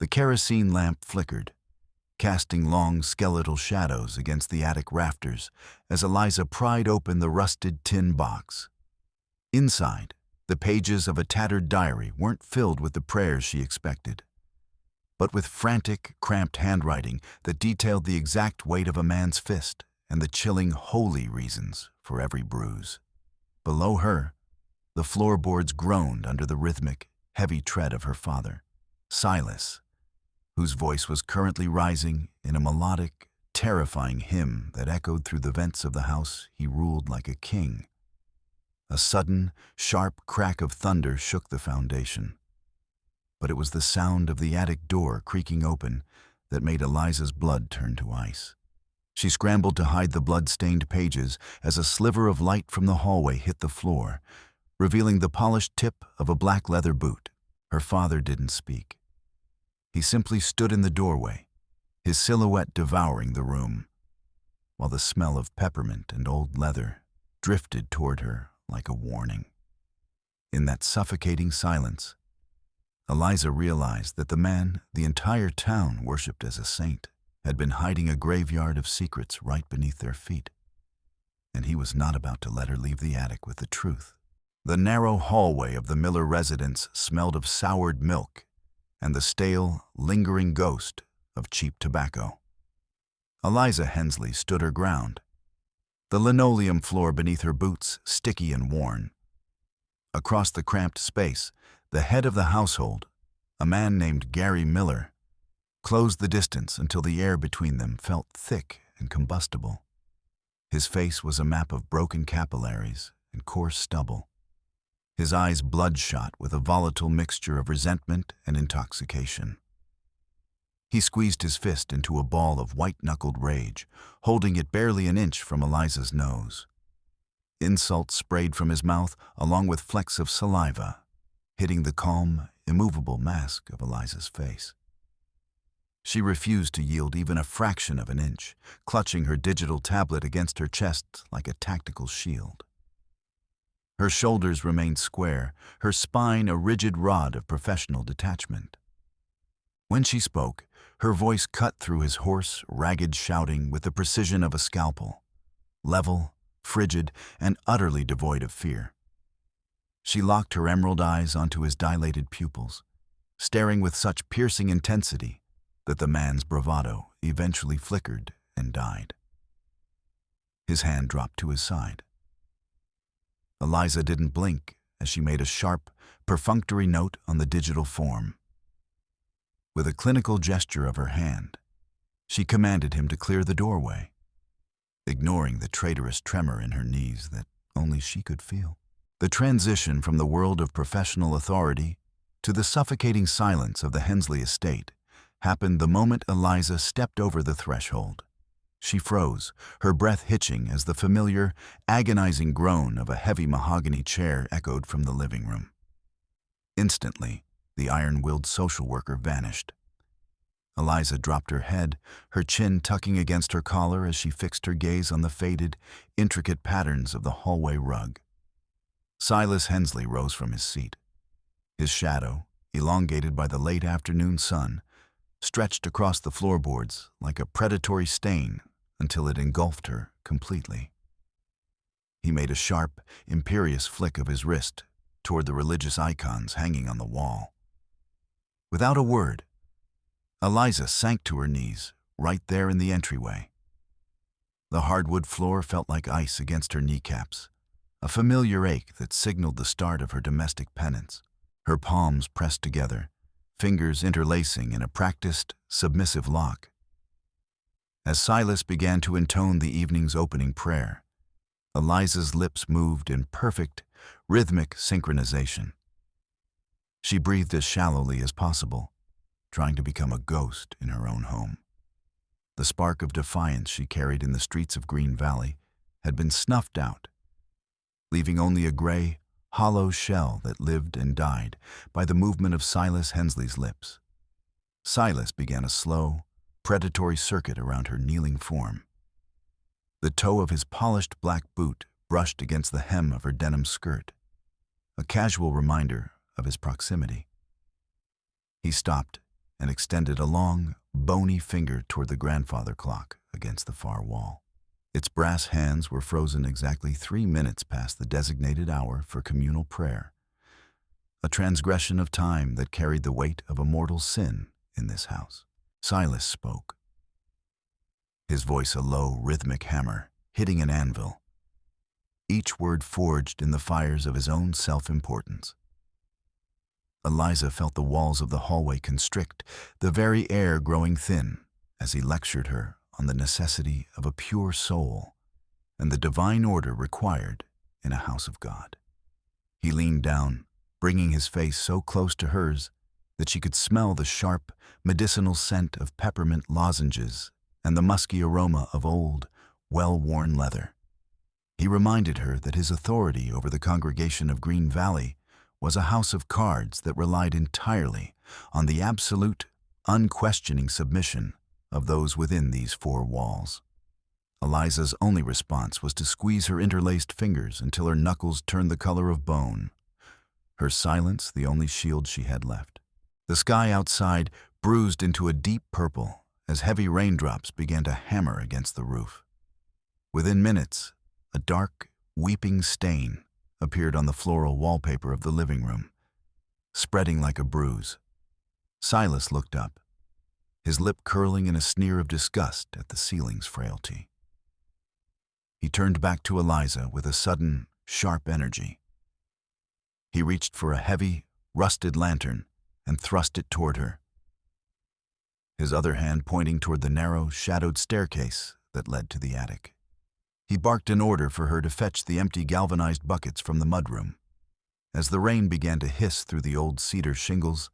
The kerosene lamp flickered, casting long skeletal shadows against the attic rafters as Eliza pried open the rusted tin box. Inside, the pages of a tattered diary weren't filled with the prayers she expected, but with frantic, cramped handwriting that detailed the exact weight of a man's fist and the chilling, holy reasons for every bruise. Below her, the floorboards groaned under the rhythmic, heavy tread of her father, Silas, whose voice was currently rising in a melodic, terrifying hymn that echoed through the vents of the house he ruled like a king. A sudden, sharp crack of thunder shook the foundation, but it was the sound of the attic door creaking open that made Eliza's blood turn to ice. She scrambled to hide the blood-stained pages as a sliver of light from the hallway hit the floor, revealing the polished tip of a black leather boot. Her father didn't speak. He simply stood in the doorway, his silhouette devouring the room, while the smell of peppermint and old leather drifted toward her like a warning. In that suffocating silence, Eliza realized that the man the entire town worshipped as a saint had been hiding a graveyard of secrets right beneath their feet, and he was not about to let her leave the attic with the truth. The narrow hallway of the Miller residence smelled of soured milk and the stale, lingering ghost of cheap tobacco. Eliza Hensley stood her ground, the linoleum floor beneath her boots sticky and worn. Across the cramped space, the head of the household, a man named Gary Miller, closed the distance until the air between them felt thick and combustible. His face was a map of broken capillaries and coarse stubble, his eyes bloodshot with a volatile mixture of resentment and intoxication. He squeezed his fist into a ball of white-knuckled rage, holding it barely an inch from Eliza's nose. Insult sprayed from his mouth along with flecks of saliva, hitting the calm, immovable mask of Eliza's face. She refused to yield even a fraction of an inch, clutching her digital tablet against her chest like a tactical shield. Her shoulders remained square, her spine a rigid rod of professional detachment. When she spoke, her voice cut through his hoarse, ragged shouting with the precision of a scalpel, level, frigid, and utterly devoid of fear. She locked her emerald eyes onto his dilated pupils, staring with such piercing intensity that the man's bravado eventually flickered and died. His hand dropped to his side. Eliza didn't blink as she made a sharp, perfunctory note on the digital form. With a clinical gesture of her hand, she commanded him to clear the doorway, ignoring the traitorous tremor in her knees that only she could feel. The transition from the world of professional authority to the suffocating silence of the Hensley estate happened the moment Eliza stepped over the threshold. She froze, her breath hitching as the familiar, agonizing groan of a heavy mahogany chair echoed from the living room. Instantly, the iron-willed social worker vanished. Eliza dropped her head, her chin tucking against her collar as she fixed her gaze on the faded, intricate patterns of the hallway rug. Silas Hensley rose from his seat. His shadow, elongated by the late afternoon sun, stretched across the floorboards like a predatory stain until it engulfed her completely. He made a sharp, imperious flick of his wrist toward the religious icons hanging on the wall. Without a word, Eliza sank to her knees right there in the entryway. The hardwood floor felt like ice against her kneecaps, a familiar ache that signaled the start of her domestic penance. Her palms pressed together, fingers interlacing in a practiced, submissive lock. As Silas began to intone the evening's opening prayer, Eliza's lips moved in perfect, rhythmic synchronization. She breathed as shallowly as possible, trying to become a ghost in her own home. The spark of defiance she carried in the streets of Green Valley had been snuffed out, leaving only a gray, hollow shell that lived and died by the movement of Silas Hensley's lips. Silas began a slow, predatory circuit around her kneeling form. The toe of his polished black boot brushed against the hem of her denim skirt, a casual reminder of his proximity. He stopped, and extended a long, bony finger toward the grandfather clock against the far wall. Its brass hands were frozen exactly 3 minutes past the designated hour for communal prayer, a transgression of time that carried the weight of a mortal sin in this house. Silas spoke, his voice a low, rhythmic hammer hitting an anvil, each word forged in the fires of his own self-importance. Eliza felt the walls of the hallway constrict, the very air growing thin, as he lectured her on the necessity of a pure soul and the divine order required in a house of God. He leaned down, bringing his face so close to hers that she could smell the sharp, medicinal scent of peppermint lozenges and the musky aroma of old, well-worn leather. He reminded her that his authority over the congregation of Green Valley was a house of cards that relied entirely on the absolute, unquestioning submission of those within these 4 walls. Eliza's only response was to squeeze her interlaced fingers until her knuckles turned the color of bone, her silence the only shield she had left. The sky outside bruised into a deep purple as heavy raindrops began to hammer against the roof. Within minutes, a dark, weeping stain appeared on the floral wallpaper of the living room, spreading like a bruise. Silas looked up, his lip curling in a sneer of disgust at the ceiling's frailty. He turned back to Eliza with a sudden, sharp energy. He reached for a heavy, rusted lantern and thrust it toward her, his other hand pointing toward the narrow, shadowed staircase that led to the attic. He barked an order for her to fetch the empty galvanized buckets from the mudroom. As the rain began to hiss through the old cedar shingles,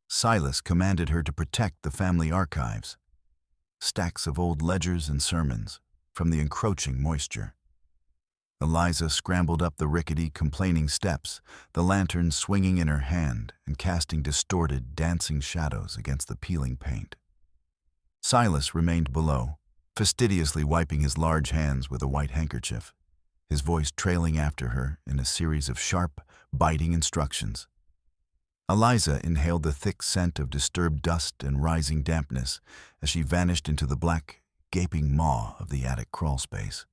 Silas commanded her to protect the family archives, stacks of old ledgers and sermons, from the encroaching moisture. Eliza scrambled up the rickety, complaining steps, the lantern swinging in her hand and casting distorted, dancing shadows against the peeling paint. Silas remained below, fastidiously wiping his large hands with a white handkerchief, his voice trailing after her in a series of sharp, biting instructions. Eliza inhaled the thick scent of disturbed dust and rising dampness as she vanished into the black, gaping maw of the attic crawlspace.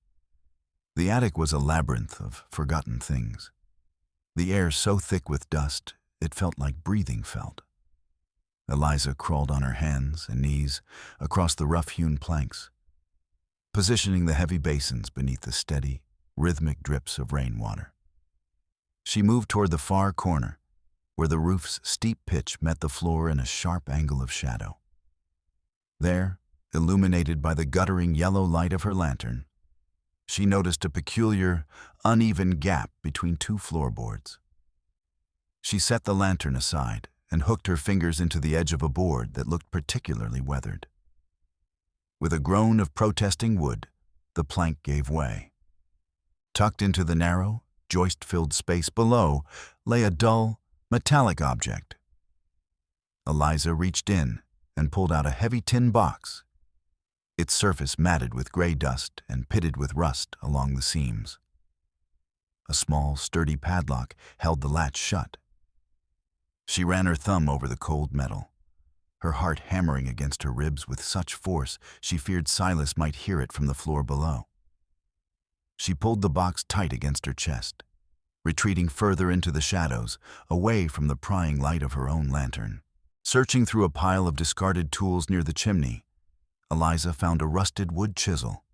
The attic was a labyrinth of forgotten things, the air so thick with dust it felt like breathing felt. Eliza crawled on her hands and knees across the rough-hewn planks, positioning the heavy basins beneath the steady, rhythmic drips of rainwater. She moved toward the far corner, where the roof's steep pitch met the floor in a sharp angle of shadow. There, illuminated by the guttering yellow light of her lantern, she noticed a peculiar, uneven gap between 2 floorboards. She set the lantern aside and hooked her fingers into the edge of a board that looked particularly weathered. With a groan of protesting wood, the plank gave way. Tucked into the narrow, joist-filled space below lay a dull, metallic object. Eliza reached in and pulled out a heavy tin box, its surface matted with gray dust and pitted with rust along the seams. A small, sturdy padlock held the latch shut. She ran her thumb over the cold metal, her heart hammering against her ribs with such force she feared Silas might hear it from the floor below. She pulled the box tight against her chest, retreating further into the shadows, away from the prying light of her own lantern. Searching through a pile of discarded tools near the chimney, Eliza found a rusted wood chisel.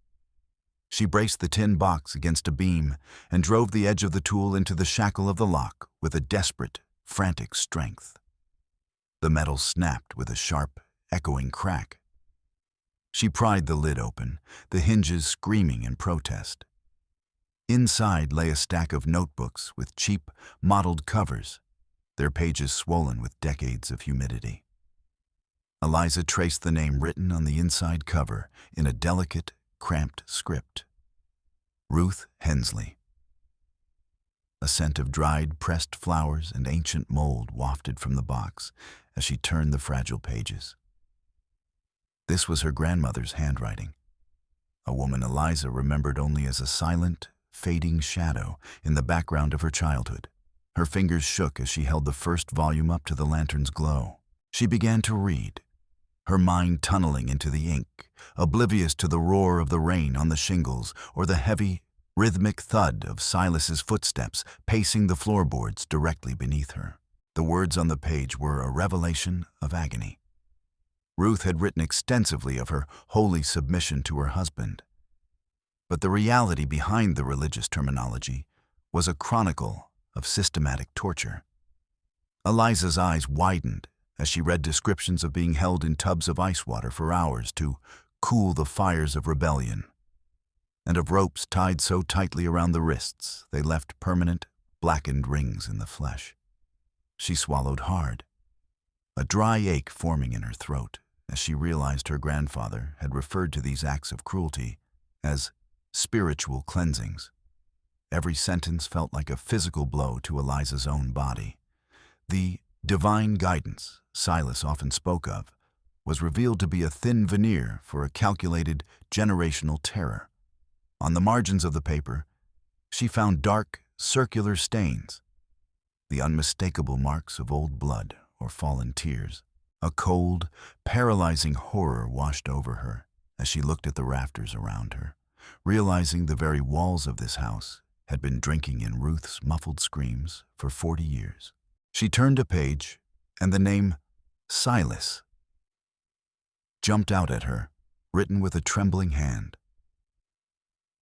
She braced the tin box against a beam and drove the edge of the tool into the shackle of the lock with a desperate, frantic strength. The metal snapped with a sharp, echoing crack. She pried the lid open, the hinges screaming in protest. Inside lay a stack of notebooks with cheap, mottled covers, their pages swollen with decades of humidity. Eliza traced the name written on the inside cover in a delicate, cramped script. Ruth Hensley. A scent of dried, pressed flowers and ancient mold wafted from the box as she turned the fragile pages. This was her grandmother's handwriting, a woman Eliza remembered only as a silent, fading shadow in the background of her childhood. Her fingers shook as she held the first volume up to the lantern's glow. She began to read, her mind tunneling into the ink, oblivious to the roar of the rain on the shingles or the heavy, rhythmic thud of Silas's footsteps pacing the floorboards directly beneath her. The words on the page were a revelation of agony. Ruth had written extensively of her holy submission to her husband. But the reality behind the religious terminology was a chronicle of systematic torture. Eliza's eyes widened as she read descriptions of being held in tubs of ice water for hours to cool the fires of rebellion, and of ropes tied so tightly around the wrists they left permanent, blackened rings in the flesh. She swallowed hard, a dry ache forming in her throat as she realized her grandfather had referred to these acts of cruelty as spiritual cleansings. Every sentence felt like a physical blow to Eliza's own body. The divine guidance Silas often spoke of was revealed to be a thin veneer for a calculated generational terror. On the margins of the paper, she found dark, circular stains, the unmistakable marks of old blood or fallen tears. A cold, paralyzing horror washed over her as she looked at the rafters around her, realizing the very walls of this house had been drinking in Ruth's muffled screams for 40 years. She turned a page, and the name Silas jumped out at her, written with a trembling hand.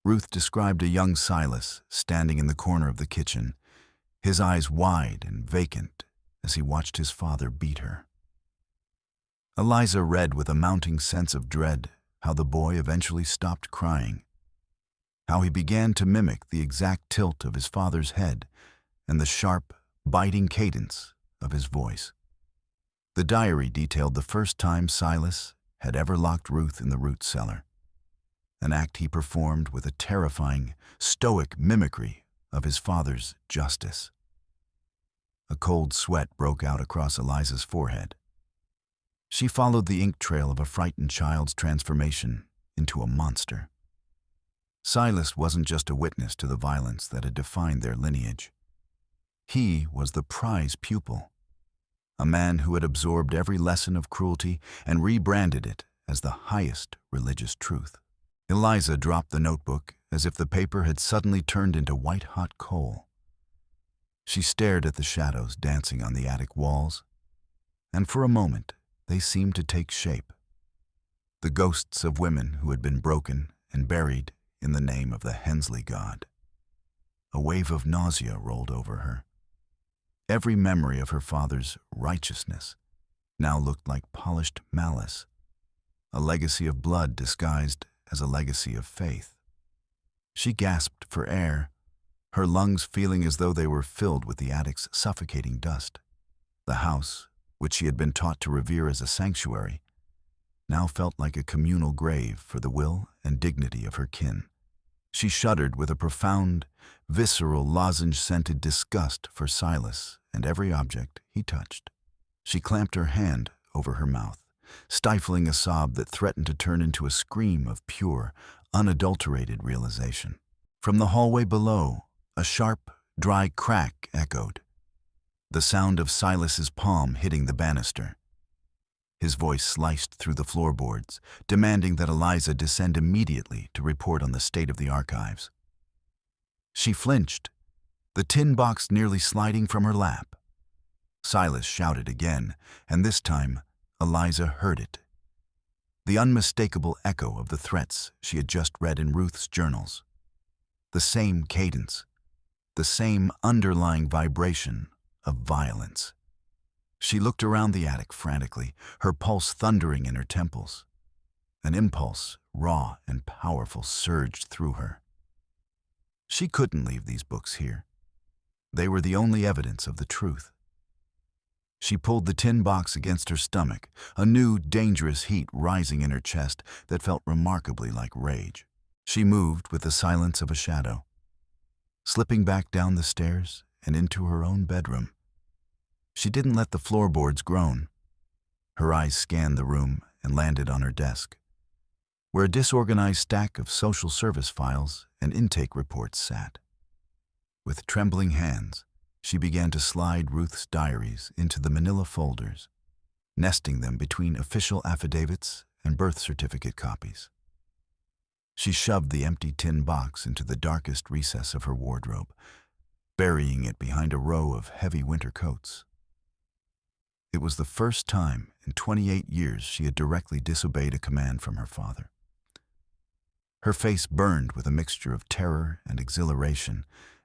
Ruth described a young Silas standing in the corner of the kitchen, his eyes wide and vacant as he watched his father beat her. Eliza read with a mounting sense of dread how the boy eventually stopped crying, how he began to mimic the exact tilt of his father's head and the sharp, biting cadence of his voice. The diary detailed the first time Silas had ever locked Ruth in the root cellar, an act he performed with a terrifying, stoic mimicry of his father's justice. A cold sweat broke out across Eliza's forehead. She followed the ink trail of a frightened child's transformation into a monster. Silas wasn't just a witness to the violence that had defined their lineage. He was the prize pupil, a man who had absorbed every lesson of cruelty and rebranded it as the highest religious truth. Eliza dropped the notebook as if the paper had suddenly turned into white-hot coal. She stared at the shadows dancing on the attic walls, and for a moment they seemed to take shape. The ghosts of women who had been broken and buried in the name of the Hensley god. A wave of nausea rolled over her. Every memory of her father's righteousness now looked like polished malice, a legacy of blood disguised as a legacy of faith. She gasped for air, her lungs feeling as though they were filled with the attic's suffocating dust. The house, which she had been taught to revere as a sanctuary, now felt like a communal grave for the will and dignity of her kin. She shuddered with a profound, visceral, lozenge-scented disgust for Silas and every object he touched. She clamped her hand over her mouth, stifling a sob that threatened to turn into a scream of pure, unadulterated realization. From the hallway below, a sharp, dry crack echoed, the sound of Silas's palm hitting the banister. His voice sliced through the floorboards, demanding that Eliza descend immediately to report on the state of the archives. She flinched, the tin box nearly sliding from her lap. Silas shouted again, and this time Eliza heard it. The unmistakable echo of the threats she had just read in Ruth's journals. The same cadence, the same underlying vibration of violence. She looked around the attic frantically, her pulse thundering in her temples. An impulse, raw and powerful, surged through her. She couldn't leave these books here. They were the only evidence of the truth. She pulled the tin box against her stomach, a new, dangerous heat rising in her chest that felt remarkably like rage. She moved with the silence of a shadow, slipping back down the stairs and into her own bedroom. She didn't let the floorboards groan. Her eyes scanned the room and landed on her desk, where a disorganized stack of social service files and intake reports sat. With trembling hands, she began to slide Ruth's diaries into the manila folders, nesting them between official affidavits and birth certificate copies. She shoved the empty tin box into the darkest recess of her wardrobe, burying it behind a row of heavy winter coats. It was the first time in 28 years she had directly disobeyed a command from her father. Her face burned with a mixture of terror and exhilaration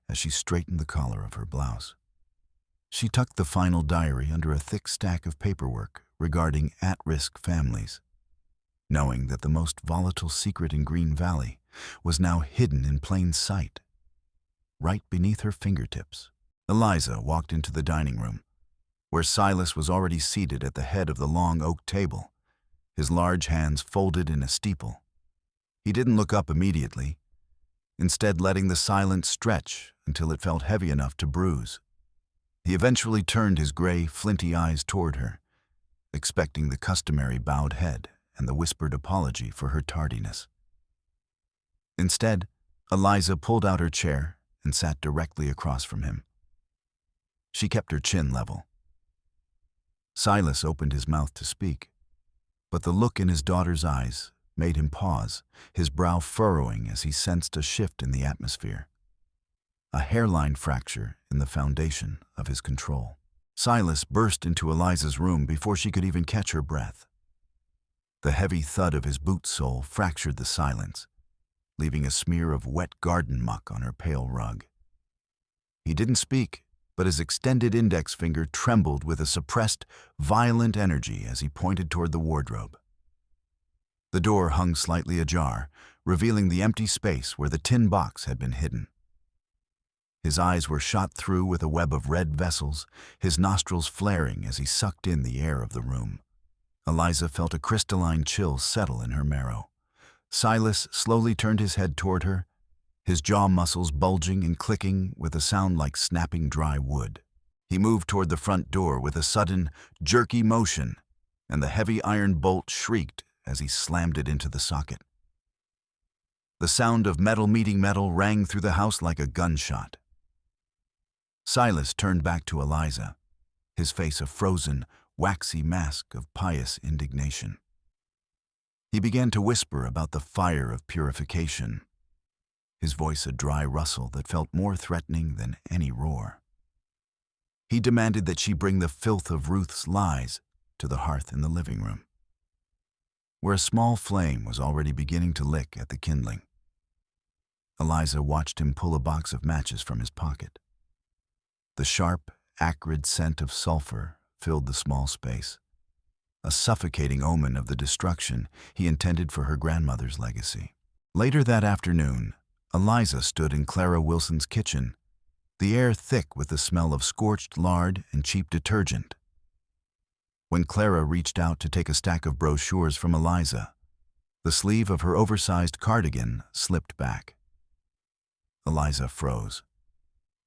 as she straightened the collar of her blouse. She tucked the final diary under a thick stack of paperwork regarding at-risk families, knowing that the most volatile secret in Green Valley was now hidden in plain sight, right beneath her fingertips. Eliza walked into the dining room, where Silas was already seated at the head of the long oak table, his large hands folded in a steeple. He didn't look up immediately, instead letting the silence stretch until it felt heavy enough to bruise. He eventually turned his gray, flinty eyes toward her, expecting the customary bowed head and the whispered apology for her tardiness. Instead, Eliza pulled out her chair and sat directly across from him. She kept her chin level. Silas opened his mouth to speak, but the look in his daughter's eyes made him pause, his brow furrowing as he sensed a shift in the atmosphere, a hairline fracture in the foundation of his control. Silas burst into Eliza's room before she could even catch her breath. The heavy thud of his boot sole fractured the silence, leaving a smear of wet garden muck on her pale rug. He didn't speak, but his extended index finger trembled with a suppressed, violent energy as he pointed toward the wardrobe. The door hung slightly ajar, revealing the empty space where the tin box had been hidden. His eyes were shot through with a web of red vessels, his nostrils flaring as he sucked in the air of the room. Eliza felt a crystalline chill settle in her marrow. Silas slowly turned his head toward her, his jaw muscles bulging and clicking with a sound like snapping dry wood. He moved toward the front door with a sudden, jerky motion, and the heavy iron bolt shrieked as he slammed it into the socket. The sound of metal meeting metal rang through the house like a gunshot. Silas turned back to Eliza, his face a frozen, waxy mask of pious indignation. He began to whisper about the fire of purification, his voice a dry rustle that felt more threatening than any roar. He demanded that she bring the filth of Ruth's lies to the hearth in the living room, where a small flame was already beginning to lick at the kindling. Eliza watched him pull a box of matches from his pocket. The sharp, acrid scent of sulfur filled the small space, a suffocating omen of the destruction he intended for her grandmother's legacy. Later that afternoon, Eliza stood in Clara Wilson's kitchen, the air thick with the smell of scorched lard and cheap detergent. When Clara reached out to take a stack of brochures from Eliza, the sleeve of her oversized cardigan slipped back. Eliza froze.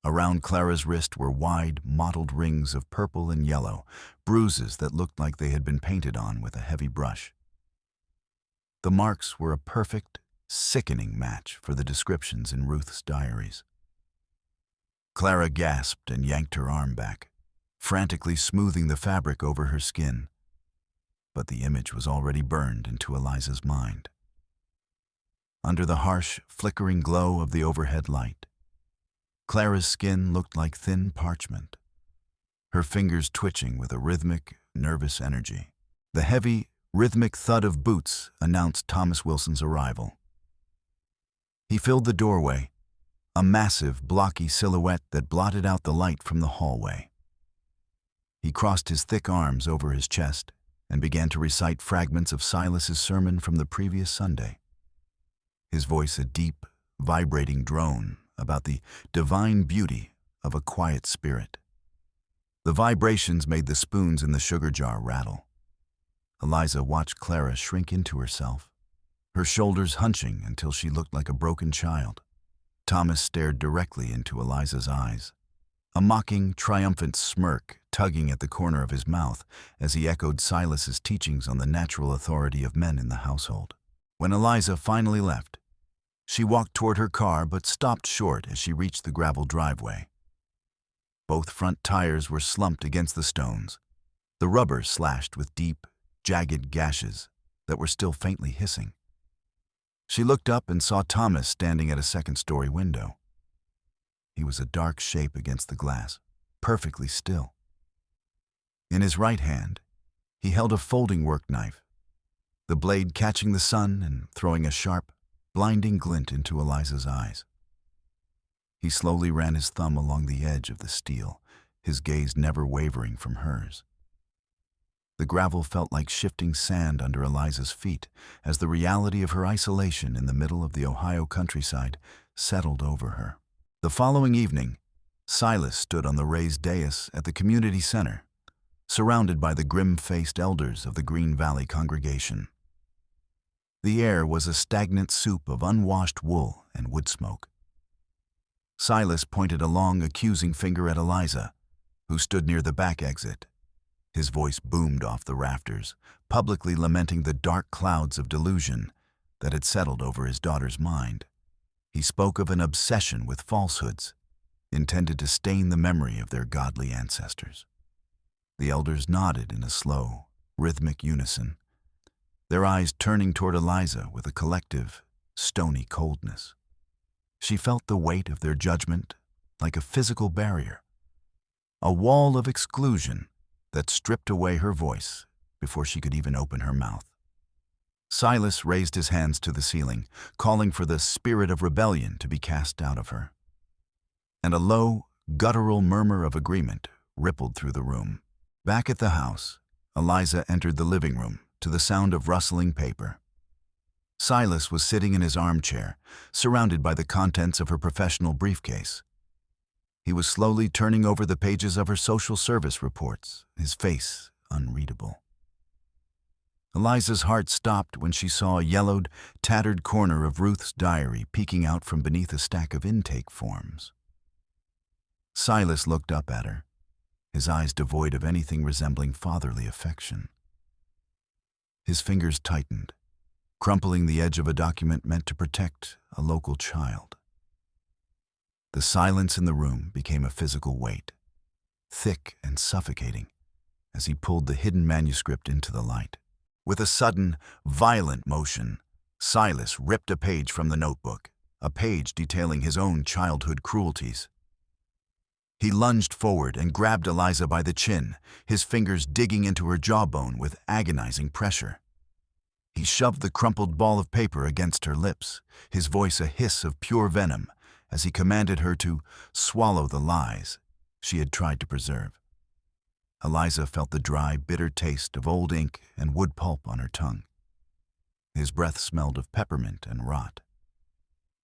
Around Clara's wrist were wide, mottled rings of purple and yellow, bruises that looked like they had been painted on with a heavy brush. The marks were a perfect, sickening match for the descriptions in Ruth's diaries. Clara gasped and yanked her arm back, frantically smoothing the fabric over her skin. But the image was already burned into Eliza's mind. Under the harsh, flickering glow of the overhead light, Clara's skin looked like thin parchment, her fingers twitching with a rhythmic, nervous energy. The heavy, rhythmic thud of boots announced Thomas Wilson's arrival. He filled the doorway, a massive, blocky silhouette that blotted out the light from the hallway. He crossed his thick arms over his chest and began to recite fragments of Silas's sermon from the previous Sunday, his voice a deep, vibrating drone about the divine beauty of a quiet spirit. The vibrations made the spoons in the sugar jar rattle. Eliza watched Clara shrink into herself, her shoulders hunching until she looked like a broken child. Thomas stared directly into Eliza's eyes, a mocking, triumphant smirk tugging at the corner of his mouth as he echoed Silas's teachings on the natural authority of men in the household. When Eliza finally left, she walked toward her car but stopped short as she reached the gravel driveway. Both front tires were slumped against the stones, the rubber slashed with deep, jagged gashes that were still faintly hissing. She looked up and saw Thomas standing at a second-story window. He was a dark shape against the glass, perfectly still. In his right hand, he held a folding work knife, the blade catching the sun and throwing a sharp, blinding glint into Eliza's eyes. He slowly ran his thumb along the edge of the steel, his gaze never wavering from hers. The gravel felt like shifting sand under Eliza's feet as the reality of her isolation in the middle of the Ohio countryside settled over her. The following evening, Silas stood on the raised dais at the community center, surrounded by the grim-faced elders of the Green Valley congregation. The air was a stagnant soup of unwashed wool and wood smoke. Silas pointed a long, accusing finger at Eliza, who stood near the back exit. His voice boomed off the rafters, publicly lamenting the dark clouds of delusion that had settled over his daughter's mind. He spoke of an obsession with falsehoods, intended to stain the memory of their godly ancestors. The elders nodded in a slow, rhythmic unison, their eyes turning toward Eliza with a collective, stony coldness. She felt the weight of their judgment like a physical barrier, a wall of exclusion that stripped away her voice before she could even open her mouth. Silas raised his hands to the ceiling, calling for the spirit of rebellion to be cast out of her. And a low, guttural murmur of agreement rippled through the room. Back at the house, Eliza entered the living room to the sound of rustling paper. Silas was sitting in his armchair, surrounded by the contents of her professional briefcase. He was slowly turning over the pages of her social service reports, his face unreadable. Eliza's heart stopped when she saw a yellowed, tattered corner of Ruth's diary peeking out from beneath a stack of intake forms. Silas looked up at her, his eyes devoid of anything resembling fatherly affection. His fingers tightened, crumpling the edge of a document meant to protect a local child. The silence in the room became a physical weight, thick and suffocating, as he pulled the hidden manuscript into the light. With a sudden, violent motion, Silas ripped a page from the notebook, a page detailing his own childhood cruelties. He lunged forward and grabbed Eliza by the chin, his fingers digging into her jawbone with agonizing pressure. He shoved the crumpled ball of paper against her lips, his voice a hiss of pure venom, as he commanded her to swallow the lies she had tried to preserve. Eliza felt the dry, bitter taste of old ink and wood pulp on her tongue. His breath smelled of peppermint and rot.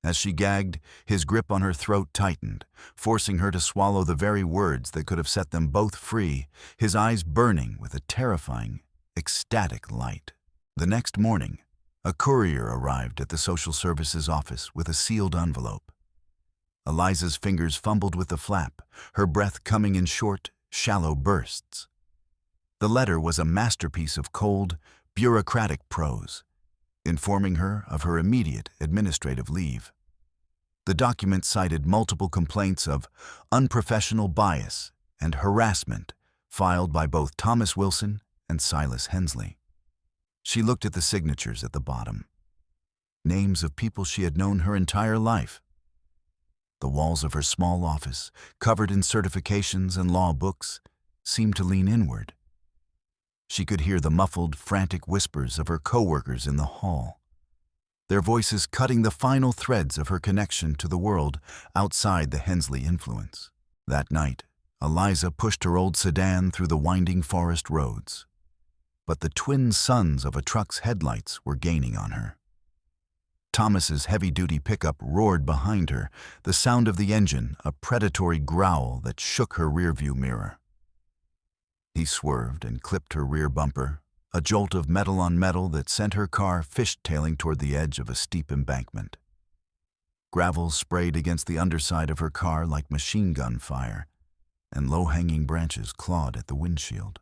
As she gagged, his grip on her throat tightened, forcing her to swallow the very words that could have set them both free, his eyes burning with a terrifying, ecstatic light. The next morning, a courier arrived at the social services office with a sealed envelope. Eliza's fingers fumbled with the flap, her breath coming in short, shallow bursts. The letter was a masterpiece of cold, bureaucratic prose, informing her of her immediate administrative leave. The document cited multiple complaints of unprofessional bias and harassment filed by both Thomas Wilson and Silas Hensley. She looked at the signatures at the bottom, names of people she had known her entire life. The walls of her small office, covered in certifications and law books, seemed to lean inward. She could hear the muffled, frantic whispers of her coworkers in the hall, their voices cutting the final threads of her connection to the world outside the Hensley influence. That night, Eliza pushed her old sedan through the winding forest roads, but the twin suns of a truck's headlights were gaining on her. Thomas's heavy-duty pickup roared behind her, the sound of the engine a predatory growl that shook her rearview mirror. He swerved and clipped her rear bumper, a jolt of metal on metal that sent her car fishtailing toward the edge of a steep embankment. Gravel sprayed against the underside of her car like machine gun fire, and low-hanging branches clawed at the windshield.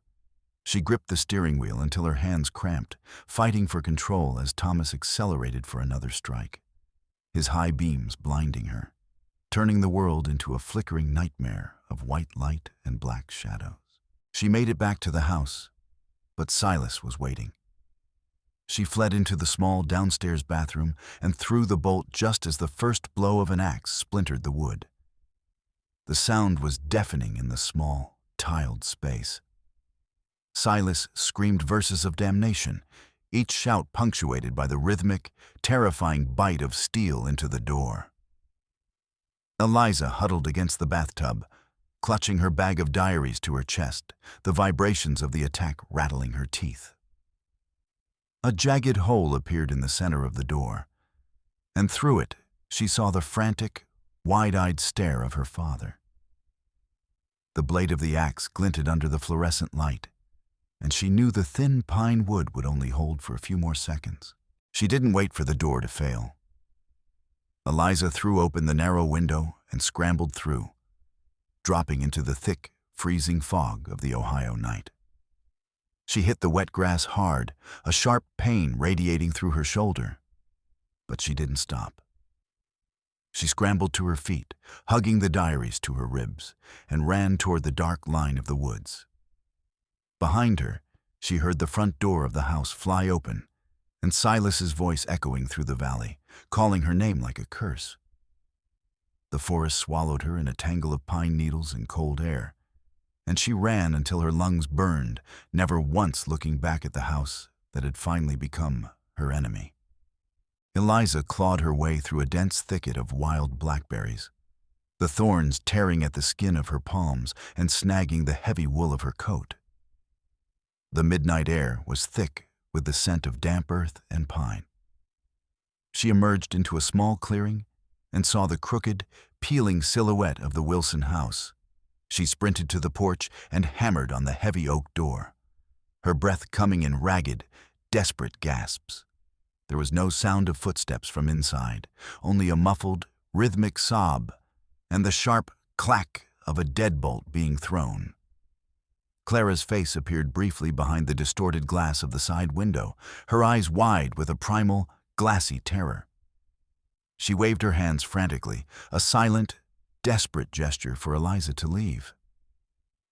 She gripped the steering wheel until her hands cramped, fighting for control as Thomas accelerated for another strike, his high beams blinding her, turning the world into a flickering nightmare of white light and black shadows. She made it back to the house, but Silas was waiting. She fled into the small downstairs bathroom and threw the bolt just as the first blow of an axe splintered the wood. The sound was deafening in the small, tiled space. Silas screamed verses of damnation, each shout punctuated by the rhythmic, terrifying bite of steel into the door. Eliza huddled against the bathtub, clutching her bag of diaries to her chest, the vibrations of the attack rattling her teeth. A jagged hole appeared in the center of the door, and through it she saw the frantic, wide-eyed stare of her father. The blade of the axe glinted under the fluorescent light, and she knew the thin pine wood would only hold for a few more seconds. She didn't wait for the door to fail. Eliza threw open the narrow window and scrambled through, dropping into the thick, freezing fog of the Ohio night. She hit the wet grass hard, a sharp pain radiating through her shoulder, but she didn't stop. She scrambled to her feet, hugging the diaries to her ribs, and ran toward the dark line of the woods. Behind her, she heard the front door of the house fly open, and Silas's voice echoing through the valley, calling her name like a curse. The forest swallowed her in a tangle of pine needles and cold air, and she ran until her lungs burned, never once looking back at the house that had finally become her enemy. Eliza clawed her way through a dense thicket of wild blackberries, the thorns tearing at the skin of her palms and snagging the heavy wool of her coat. The midnight air was thick with the scent of damp earth and pine. She emerged into a small clearing and saw the crooked, peeling silhouette of the Wilson house. She sprinted to the porch and hammered on the heavy oak door, her breath coming in ragged, desperate gasps. There was no sound of footsteps from inside, only a muffled, rhythmic sob and the sharp clack of a deadbolt being thrown. Clara's face appeared briefly behind the distorted glass of the side window, her eyes wide with a primal, glassy terror. She waved her hands frantically, a silent, desperate gesture for Eliza to leave.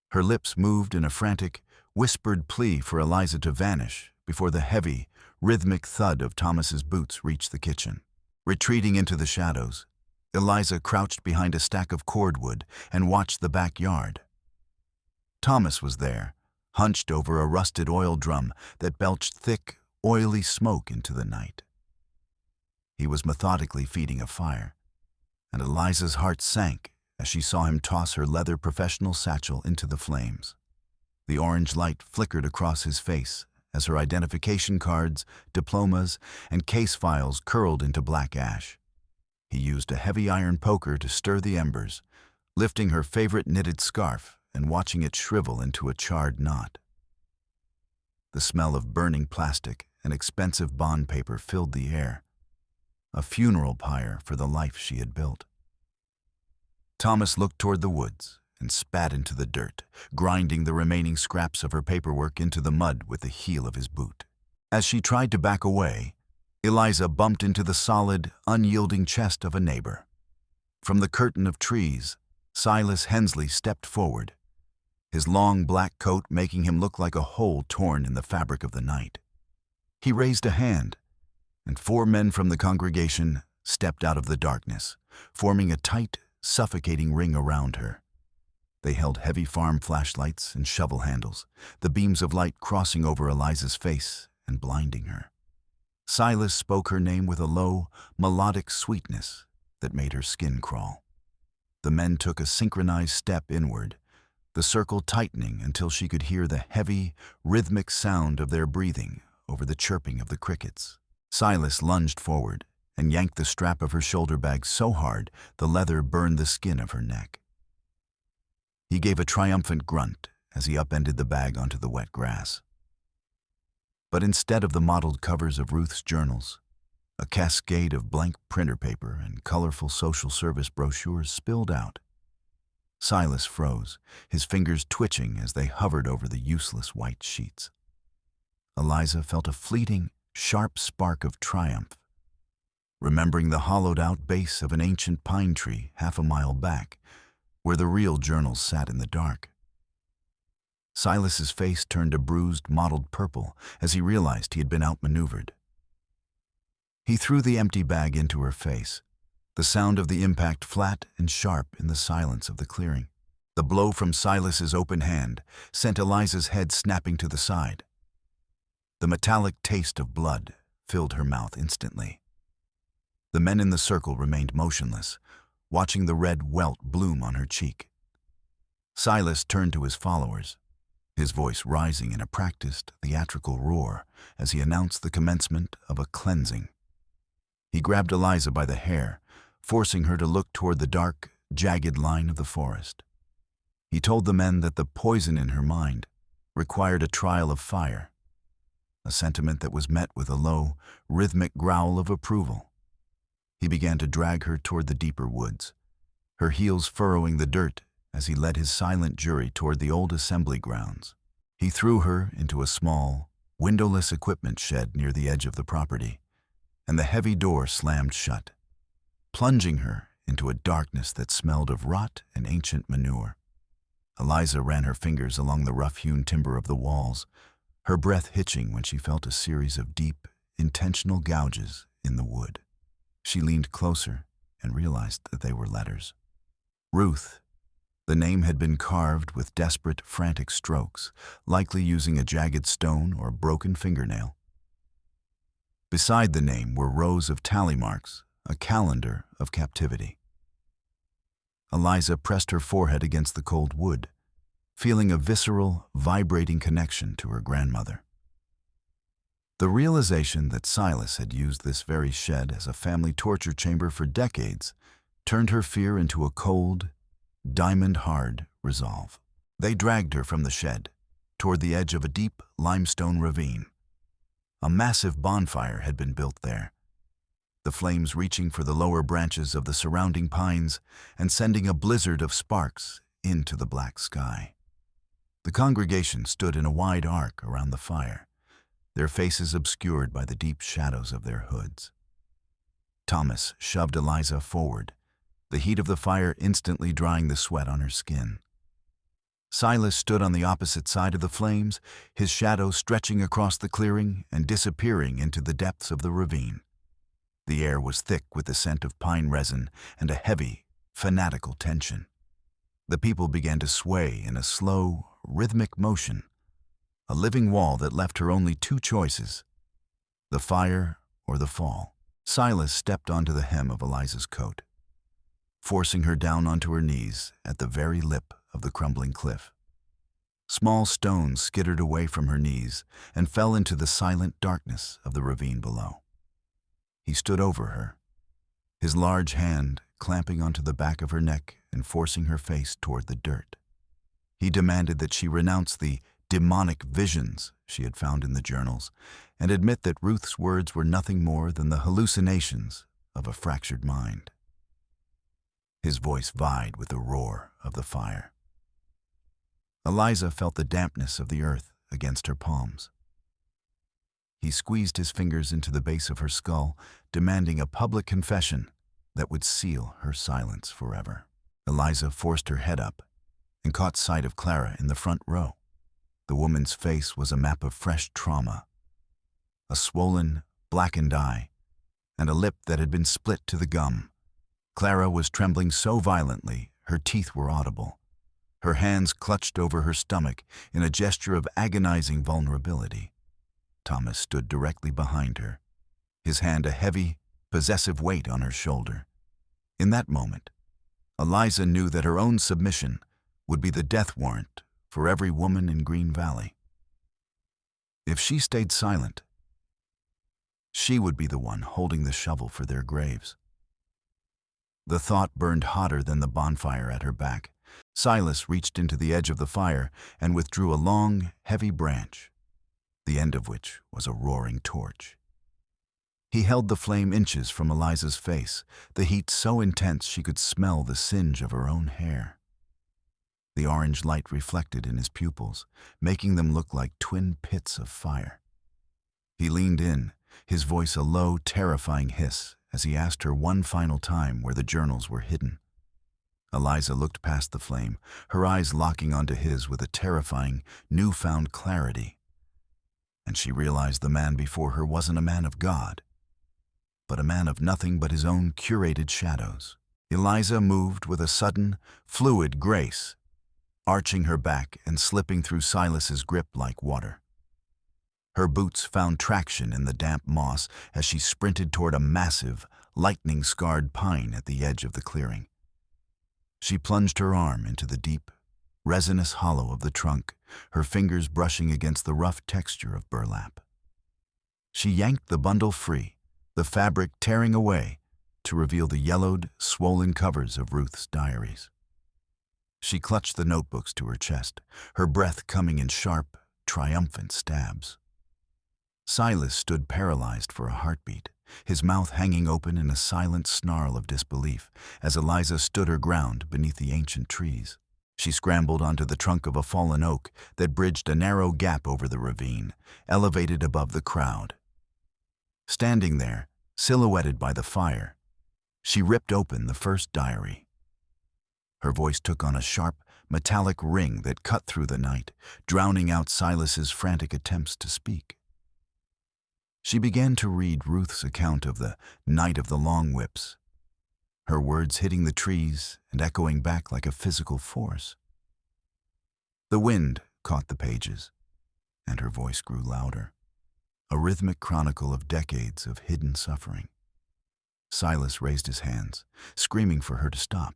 Her lips moved in a frantic, whispered plea for Eliza to vanish before the heavy, rhythmic thud of Thomas's boots reached the kitchen. Retreating into the shadows, Eliza crouched behind a stack of cordwood and watched the backyard. Thomas was there, hunched over a rusted oil drum that belched thick, oily smoke into the night. He was methodically feeding a fire, and Eliza's heart sank as she saw him toss her leather professional satchel into the flames. The orange light flickered across his face as her identification cards, diplomas, and case files curled into black ash. He used a heavy iron poker to stir the embers, lifting her favorite knitted scarf and watching it shrivel into a charred knot. The smell of burning plastic and expensive bond paper filled the air, a funeral pyre for the life she had built. Thomas looked toward the woods and spat into the dirt, grinding the remaining scraps of her paperwork into the mud with the heel of his boot. As she tried to back away, Eliza bumped into the solid, unyielding chest of a neighbor. From the curtain of trees, Silas Hensley stepped forward, his long black coat making him look like a hole torn in the fabric of the night. He raised a hand, and 4 men from the congregation stepped out of the darkness, forming a tight, suffocating ring around her. They held heavy farm flashlights and shovel handles, the beams of light crossing over Eliza's face and blinding her. Silas spoke her name with a low, melodic sweetness that made her skin crawl. The men took a synchronized step inward, the circle tightening until she could hear the heavy, rhythmic sound of their breathing over the chirping of the crickets. Silas lunged forward and yanked the strap of her shoulder bag so hard the leather burned the skin of her neck. He gave a triumphant grunt as he upended the bag onto the wet grass. But instead of the mottled covers of Ruth's journals, a cascade of blank printer paper and colorful social service brochures spilled out. Silas froze, his fingers twitching as they hovered over the useless white sheets. Eliza felt a fleeting, sharp spark of triumph, remembering the hollowed-out base of an ancient pine tree half a mile back, where the real journals sat in the dark. Silas's face turned a bruised, mottled purple as he realized he had been outmaneuvered. He threw the empty bag into her face, the sound of the impact flat and sharp in the silence of the clearing. The blow from Silas's open hand sent Eliza's head snapping to the side. The metallic taste of blood filled her mouth instantly. The men in the circle remained motionless, watching the red welt bloom on her cheek. Silas turned to his followers, his voice rising in a practiced, theatrical roar as he announced the commencement of a cleansing. He grabbed Eliza by the hair, forcing her to look toward the dark, jagged line of the forest. He told the men that the poison in her mind required a trial of fire, a sentiment that was met with a low, rhythmic growl of approval. He began to drag her toward the deeper woods, her heels furrowing the dirt as he led his silent jury toward the old assembly grounds. He threw her into a small, windowless equipment shed near the edge of the property, and the heavy door slammed shut, plunging her into a darkness that smelled of rot and ancient manure. Eliza ran her fingers along the rough-hewn timber of the walls, her breath hitching when she felt a series of deep, intentional gouges in the wood. She leaned closer and realized that they were letters. Ruth. The name had been carved with desperate, frantic strokes, likely using a jagged stone or broken fingernail. Beside the name were rows of tally marks, a calendar of captivity. Eliza pressed her forehead against the cold wood, feeling a visceral, vibrating connection to her grandmother. The realization that Silas had used this very shed as a family torture chamber for decades turned her fear into a cold, diamond-hard resolve. They dragged her from the shed, toward the edge of a deep limestone ravine. A massive bonfire had been built there, the flames reaching for the lower branches of the surrounding pines and sending a blizzard of sparks into the black sky. The congregation stood in a wide arc around the fire, their faces obscured by the deep shadows of their hoods. Thomas shoved Eliza forward, the heat of the fire instantly drying the sweat on her skin. Silas stood on the opposite side of the flames, his shadow stretching across the clearing and disappearing into the depths of the ravine. The air was thick with the scent of pine resin and a heavy, fanatical tension. The people began to sway in a slow, rhythmic motion, a living wall that left her only two choices: the fire or the fall. Silas stepped onto the hem of Eliza's coat, forcing her down onto her knees at the very lip of the crumbling cliff. Small stones skittered away from her knees and fell into the silent darkness of the ravine below. He stood over her, his large hand clamping onto the back of her neck and forcing her face toward the dirt. He demanded that she renounce the demonic visions she had found in the journals and admit that Ruth's words were nothing more than the hallucinations of a fractured mind. His voice vied with the roar of the fire. Eliza felt the dampness of the earth against her palms. He squeezed his fingers into the base of her skull, demanding a public confession that would seal her silence forever. Eliza forced her head up and caught sight of Clara in the front row. The woman's face was a map of fresh trauma, a swollen, blackened eye, and a lip that had been split to the gum. Clara was trembling so violently her teeth were audible. Her hands clutched over her stomach in a gesture of agonizing vulnerability. Thomas stood directly behind her, his hand a heavy, possessive weight on her shoulder. In that moment, Eliza knew that her own submission would be the death warrant for every woman in Green Valley. If she stayed silent, she would be the one holding the shovel for their graves. The thought burned hotter than the bonfire at her back. Silas reached into the edge of the fire and withdrew a long, heavy branch, the end of which was a roaring torch. He held the flame inches from Eliza's face, the heat so intense she could smell the singe of her own hair. The orange light reflected in his pupils, making them look like twin pits of fire. He leaned in, his voice a low, terrifying hiss, as he asked her one final time where the journals were hidden. Eliza looked past the flame, her eyes locking onto his with a terrifying, newfound clarity. And she realized the man before her wasn't a man of God, but a man of nothing but his own curated shadows. Eliza moved with a sudden, fluid grace, arching her back and slipping through Silas's grip like water. Her boots found traction in the damp moss as she sprinted toward a massive, lightning-scarred pine at the edge of the clearing. She plunged her arm into the deep, resinous hollow of the trunk, her fingers brushing against the rough texture of burlap. She yanked the bundle free, the fabric tearing away to reveal the yellowed, swollen covers of Ruth's diaries. She clutched the notebooks to her chest, her breath coming in sharp, triumphant stabs. Silas stood paralyzed for a heartbeat, his mouth hanging open in a silent snarl of disbelief as Eliza stood her ground beneath the ancient trees. She scrambled onto the trunk of a fallen oak that bridged a narrow gap over the ravine, elevated above the crowd. Standing there, silhouetted by the fire, she ripped open the first diary. Her voice took on a sharp, metallic ring that cut through the night, drowning out Silas's frantic attempts to speak. She began to read Ruth's account of the night of the long whips, her words hitting the trees and echoing back like a physical force. The wind caught the pages, and her voice grew louder, a rhythmic chronicle of decades of hidden suffering. Silas raised his hands, screaming for her to stop.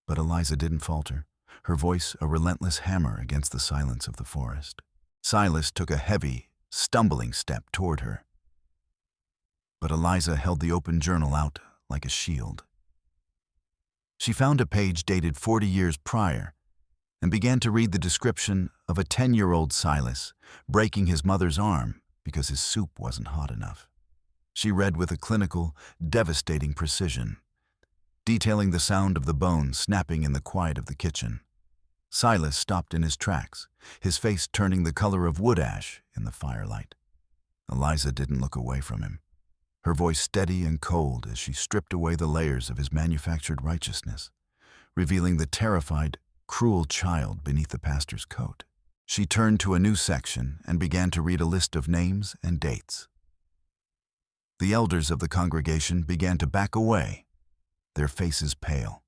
But Eliza didn't falter, her voice a relentless hammer against the silence of the forest. Silas took a heavy, stumbling step toward her. But Eliza held the open journal out like a shield. She found a page dated 40 years prior and began to read the description of a 10-year-old Silas breaking his mother's arm because his soup wasn't hot enough. She read with a clinical, devastating precision, detailing the sound of the bones snapping in the quiet of the kitchen. Silas stopped in his tracks, his face turning the color of wood ash in the firelight. Eliza didn't look away from him, her voice steady and cold as she stripped away the layers of his manufactured righteousness, revealing the terrified, cruel child beneath the pastor's coat. She turned to a new section and began to read a list of names and dates. The elders of the congregation began to back away, their faces pale.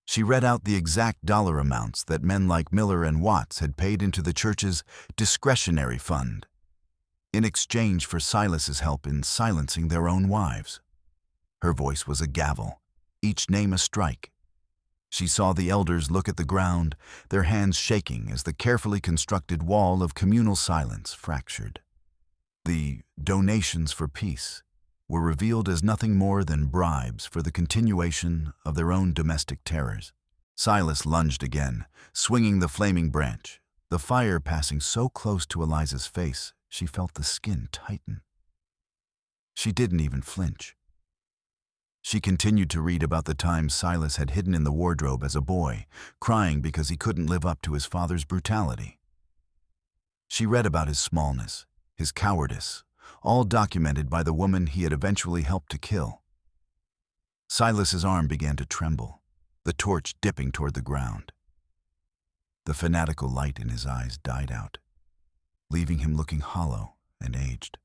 She read out the exact dollar amounts that men like Miller and Watts had paid into the church's discretionary fund, in exchange for Silas's help in silencing their own wives. Her voice was a gavel, each name a strike. She saw the elders look at the ground, their hands shaking as the carefully constructed wall of communal silence fractured. The donations for peace were revealed as nothing more than bribes for the continuation of their own domestic terrors. Silas lunged again, swinging the flaming branch, the fire passing so close to Eliza's face she felt the skin tighten. She didn't even flinch. She continued to read about the times Silas had hidden in the wardrobe as a boy, crying because he couldn't live up to his father's brutality. She read about his smallness, his cowardice, all documented by the woman he had eventually helped to kill. Silas's arm began to tremble, the torch dipping toward the ground. The fanatical light in his eyes died out, leaving him looking hollow and aged.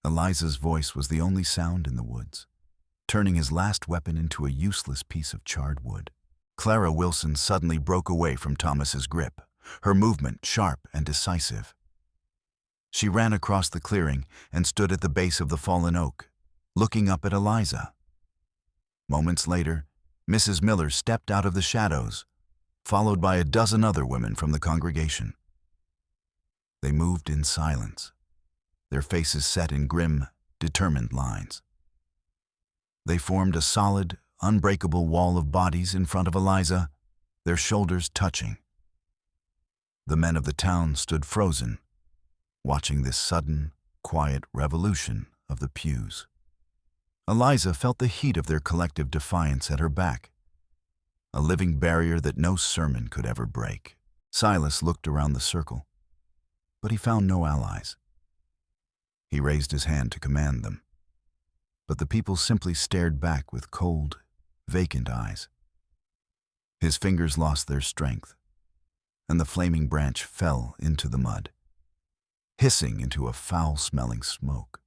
Eliza's voice was the only sound in the woods, turning his last weapon into a useless piece of charred wood. Clara Wilson suddenly broke away from Thomas's grip, her movement sharp and decisive. She ran across the clearing and stood at the base of the fallen oak, looking up at Eliza. Moments later, Mrs. Miller stepped out of the shadows, followed by a dozen other women from the congregation. They moved in silence, their faces set in grim, determined lines. They formed a solid, unbreakable wall of bodies in front of Eliza, their shoulders touching. The men of the town stood frozen, watching this sudden, quiet revolution of the pews. Eliza felt the heat of their collective defiance at her back, a living barrier that no sermon could ever break. Silas looked around the circle, but he found no allies. He raised his hand to command them, but the people simply stared back with cold, vacant eyes. His fingers lost their strength, and the flaming branch fell into the mud, hissing into a foul-smelling smoke.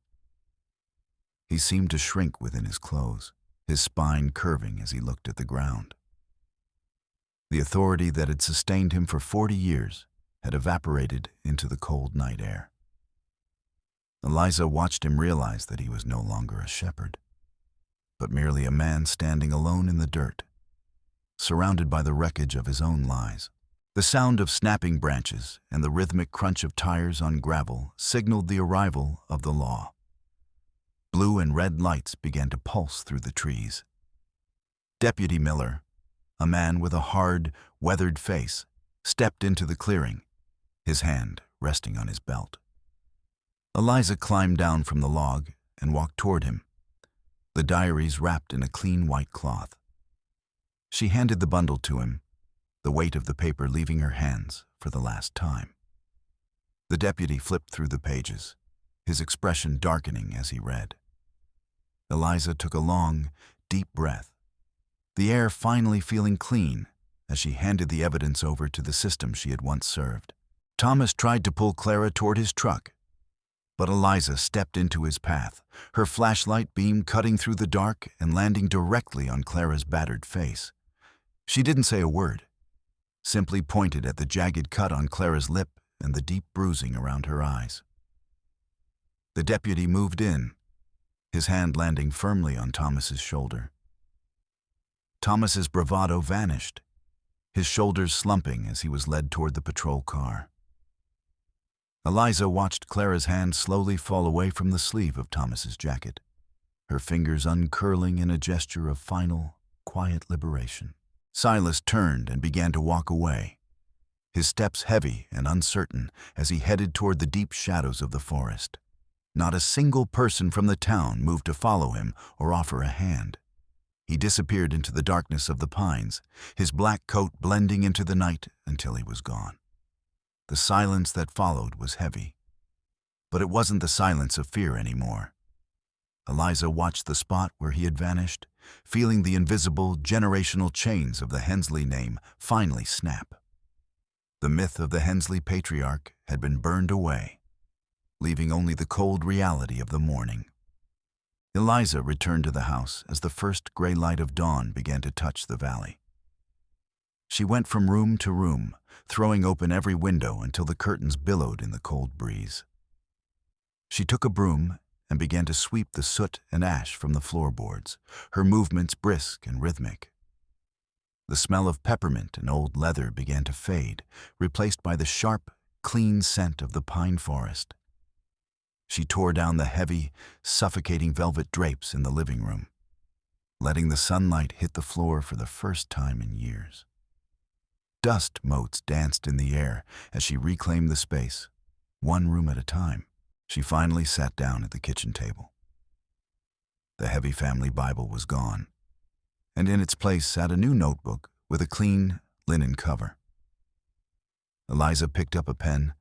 He seemed to shrink within his clothes, his spine curving as he looked at the ground. The authority that had sustained him for 40 years had evaporated into the cold night air. Eliza watched him realize that he was no longer a shepherd, but merely a man standing alone in the dirt, surrounded by the wreckage of his own lies. The sound of snapping branches and the rhythmic crunch of tires on gravel signaled the arrival of the law. Blue and red lights began to pulse through the trees. Deputy Miller, a man with a hard, weathered face, stepped into the clearing, his hand resting on his belt. Eliza climbed down from the log and walked toward him, the diaries wrapped in a clean white cloth. She handed the bundle to him, the weight of the paper leaving her hands for the last time. The deputy flipped through the pages, his expression darkening as he read. Eliza took a long, deep breath, the air finally feeling clean as she handed the evidence over to the system she had once served. Thomas tried to pull Clara toward his truck, but Eliza stepped into his path, her flashlight beam cutting through the dark and landing directly on Clara's battered face. She didn't say a word, simply pointed at the jagged cut on Clara's lip and the deep bruising around her eyes. The deputy moved in, his hand landing firmly on Thomas's shoulder. Thomas's bravado vanished, his shoulders slumping as he was led toward the patrol car. Eliza watched Clara's hand slowly fall away from the sleeve of Thomas's jacket, her fingers uncurling in a gesture of final, quiet liberation. Silas turned and began to walk away, his steps heavy and uncertain as he headed toward the deep shadows of the forest. Not a single person from the town moved to follow him or offer a hand. He disappeared into the darkness of the pines, his black coat blending into the night until he was gone. The silence that followed was heavy, but it wasn't the silence of fear anymore. Eliza watched the spot where he had vanished, feeling the invisible, generational chains of the Hensley name finally snap. The myth of the Hensley patriarch had been burned away, leaving only the cold reality of the morning. Eliza returned to the house as the first gray light of dawn began to touch the valley. She went from room to room, throwing open every window until the curtains billowed in the cold breeze. She took a broom and began to sweep the soot and ash from the floorboards, her movements brisk and rhythmic. The smell of peppermint and old leather began to fade, replaced by the sharp, clean scent of the pine forest. She tore down the heavy, suffocating velvet drapes in the living room, letting the sunlight hit the floor for the first time in years. Dust motes danced in the air as she reclaimed the space, one room at a time. She finally sat down at the kitchen table. The heavy family Bible was gone, and in its place sat a new notebook with a clean linen cover. Eliza picked up a pen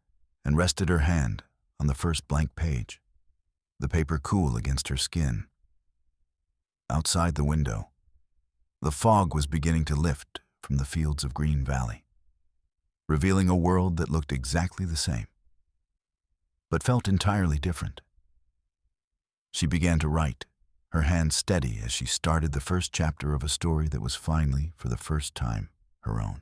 and rested her hand on the first blank page, the paper cool against her skin. Outside the window, the fog was beginning to lift from the fields of Green Valley, revealing a world that looked exactly the same, but felt entirely different. She began to write, her hand steady as she started the first chapter of a story that was finally, for the first time, her own.